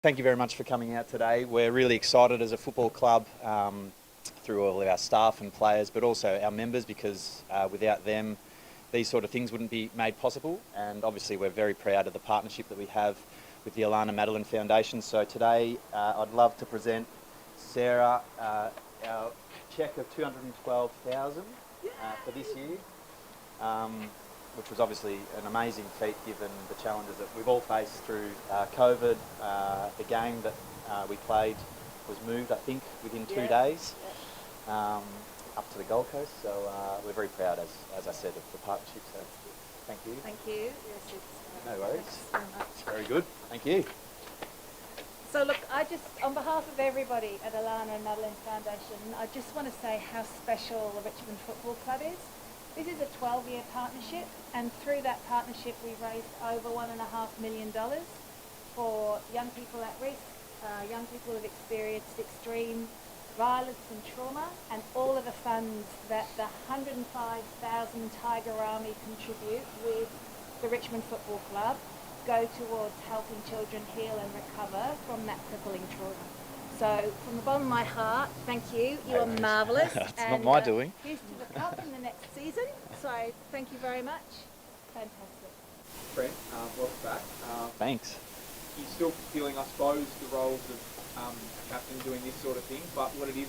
Thank you very much for coming out today. We're really excited as a football club through all of our staff and players, but also our members, because without them, these sort of things wouldn't be made possible. And obviously, we're very proud of the partnership that we have with the Alana Madeline Foundation. So today, I'd love to present Sarah our cheque of $212,000 for this year. Which was obviously an amazing feat given the challenges that we've all faced through COVID. The game that we played was moved, I think, within 2 days up to the Gold Coast. So we're very proud, as I said, of the partnership. So thank you. Thank you. Yes, it's, No worries. Thanks very much. Very good. Thank you. So look, on behalf of everybody at Alana and Madeline Foundation, I just want to say how special the Richmond Football Club is. This is a 12-year partnership, and through that partnership we've raised over $1.5 million for young people at risk, young people who have experienced extreme violence and trauma, and all of the funds that the 105,000 Tiger Army contribute with the Richmond Football Club go towards helping children heal and recover from that crippling trauma. So, from the bottom of my heart, thank you. You are marvellous. It's not my doing. Here's to the cup in the next season. So, thank you very much. Fantastic. Trent, welcome back. Thanks. You're still feeling, I suppose, the roles of captain doing this sort of thing, but what is it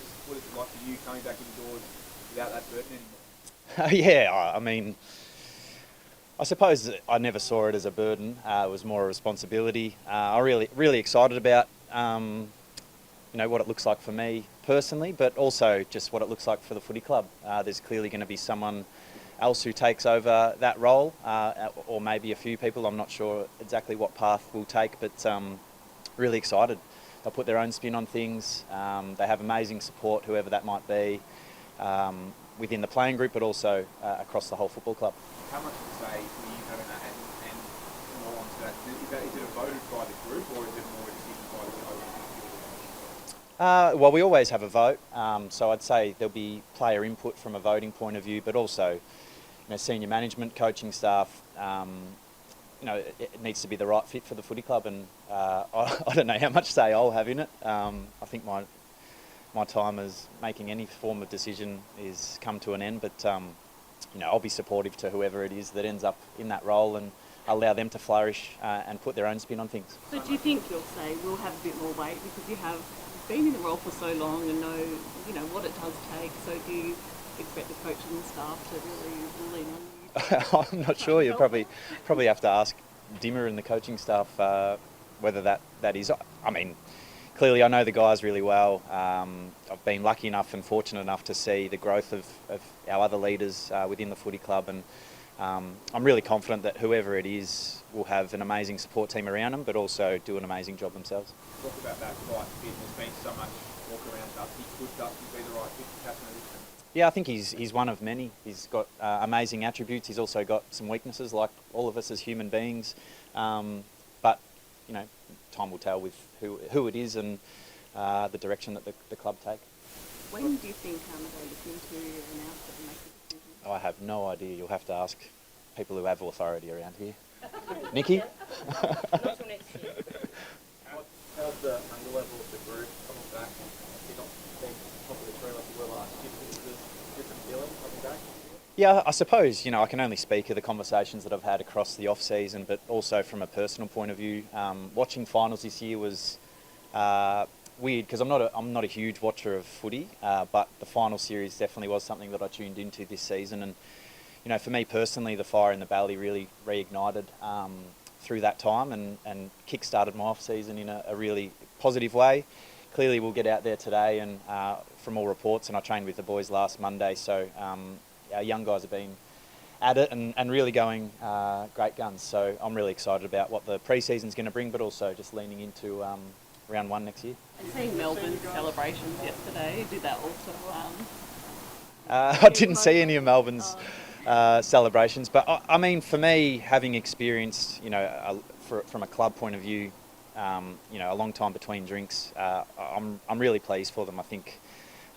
like for you coming back indoors without that burden anymore? Yeah, I mean, I suppose I never saw it as a burden. It was more a responsibility. I'm really excited about what it looks like for me personally, but also just what it looks like for the footy club. There's clearly going to be someone else who takes over that role, or maybe a few people. I'm not sure exactly what path we'll take, but really excited. They'll put their own spin on things. They have amazing support, whoever that might be, within the playing group, but also across the whole football club. How much to say were you having that, and more onto that? Is it voted by the group, or is it more a decision by the owner? Well, we always have a vote, so I'd say there'll be player input from a voting point of view, but also senior management, coaching staff. It needs to be the right fit for the footy club, and I don't know how much say I'll have in it. I think my time as making any form of decision is come to an end, but I'll be supportive to whoever it is that ends up in that role, and allow them to flourish and put their own spin on things. So do you think you'll say we'll have a bit more weight because you have been in the role for so long and know what it does take? So do you expect the coaches and staff to really lean on you? I'm not sure. You probably have to ask Dimmer and the coaching staff whether that is. I mean, clearly I know the guys really well. I've been lucky enough and fortunate enough to see the growth of our other leaders within the footy club, and I'm really confident that whoever it is will have an amazing support team around them, but also do an amazing job themselves. Talk about that right fit. There's been so much talk around Dusty. Could Dusty be the right fit for captain of this team? Yeah, I think he's one of many. He's got amazing attributes. He's also got some weaknesses, like all of us as human beings. But time will tell with who it is and the direction that the club take. When do you think they look into announce it and make the decision? I have no idea. You'll have to ask people who have authority around here. Nikki? Not till next year. How's the hunger level of the group coming back? You're not being top of the tree like you were last year. Is it a different feeling coming back? Yeah, I suppose, I can only speak of the conversations that I've had across the off-season, but also from a personal point of view. Watching finals this year was weird because I'm not a huge watcher of footy, but the final series definitely was something that I tuned into this season. And, for me personally, the fire in the belly really reignited through that time and kick-started my off-season in a really positive way. Clearly we'll get out there today, and from all reports, and I trained with the boys last Monday, so our young guys have been at it and really going great guns. So I'm really excited about what the pre-season's going to bring, but also just leaning into round one next year. And seeing Melbourne's celebrations yesterday, did that also... I didn't see any of Melbourne's celebrations, but I mean, for me, having experienced, from a club point of view, a long time between drinks, I'm really pleased for them. I think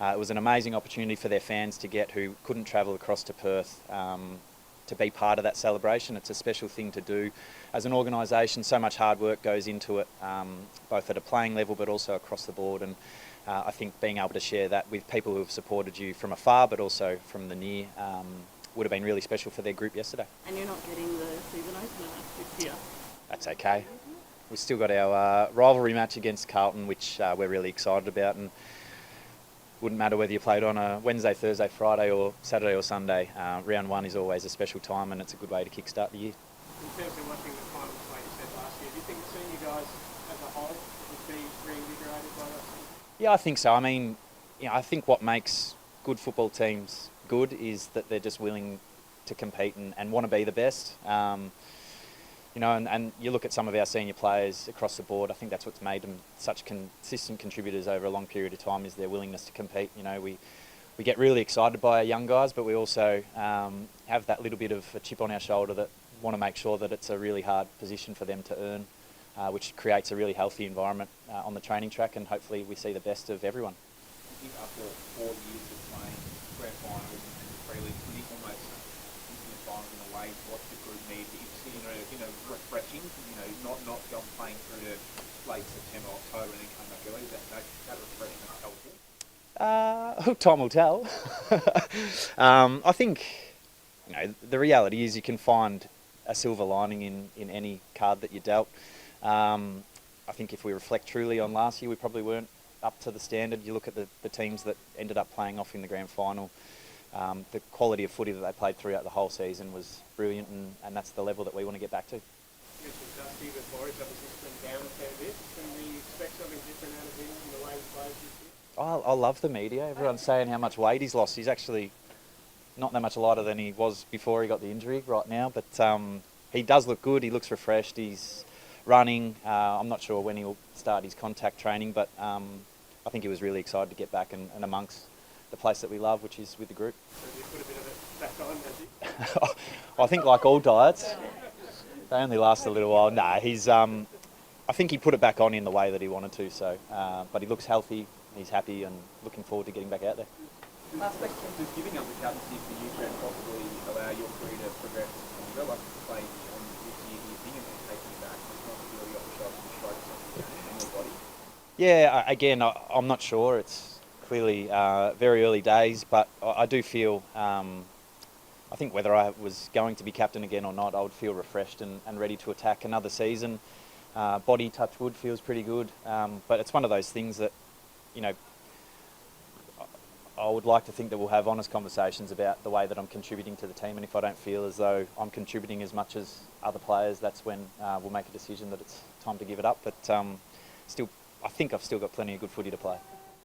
it was an amazing opportunity for their fans to get who couldn't travel across to Perth. to be part of that celebration. It's a special thing to do as an organisation. So much hard work goes into it, both at a playing level but also across the board. And I think being able to share that with people who have supported you from afar but also from the near would have been really special for their group yesterday. And you're not getting the season opener this year. That's okay. We've still got our rivalry match against Carlton, which we're really excited about, and wouldn't matter whether you played on a Wednesday, Thursday, Friday or Saturday or Sunday. Round one is always a special time, and it's a good way to kickstart the year. In terms of watching the finals, like you said last year, do you think the senior guys as a whole would be reinvigorated by that season? Yeah, I think so. I mean, I think what makes good football teams good is that they're just willing to compete and want to be the best. And you look at some of our senior players across the board, I think that's what's made them such consistent contributors over a long period of time, is their willingness to compete. We get really excited by our young guys, but we also have that little bit of a chip on our shoulder that want to make sure that it's a really hard position for them to earn, which creates a really healthy environment on the training track, and hopefully we see the best of everyone. I think after 4 years of playing grand finals and pre-league, when you almost into the finals in a way, what the group needs, refreshing, not go playing through to late September, October and then come back early. Is that refreshment helpful? Time will tell. I think the reality is you can find a silver lining in any card that you're dealt. I think if we reflect truly on last year, we probably weren't up to the standard. You look at the teams that ended up playing off in the grand final. The quality of footy that they played throughout the whole season was brilliant, and that's the level that we want to get back to. You mentioned Dusty, but Boris obviously slimmed down a fair bit. Can we expect something different out of him in the way he plays this year? I love the media. Everyone's saying how much weight he's lost. He's actually not that much lighter than he was before he got the injury right now, but he does look good. He looks refreshed. He's running. I'm not sure when he'll start his contact training, but I think he was really excited to get back and amongst the place that we love, which is with the group. So you put a bit of it back on, has he? I think like all diets, they only last a little while. Nah, I think he put it back on in the way that he wanted to. So, but he looks healthy. He's happy and looking forward to getting back out there. Last question. Does giving up the captaincy for you, Trent, possibly allow your career to progress longer, like to play on this year, do you think, and then taking it back? It's not really off the shelf and strokes on your body. Yeah, again, I'm not sure. It's clearly very early days, but I do feel, I think whether I was going to be captain again or not, I would feel refreshed and ready to attack another season. Body, touch wood, feels pretty good, but it's one of those things that, I would like to think that we'll have honest conversations about the way that I'm contributing to the team, and if I don't feel as though I'm contributing as much as other players, that's when we'll make a decision that it's time to give it up. But still, I think I've still got plenty of good footy to play.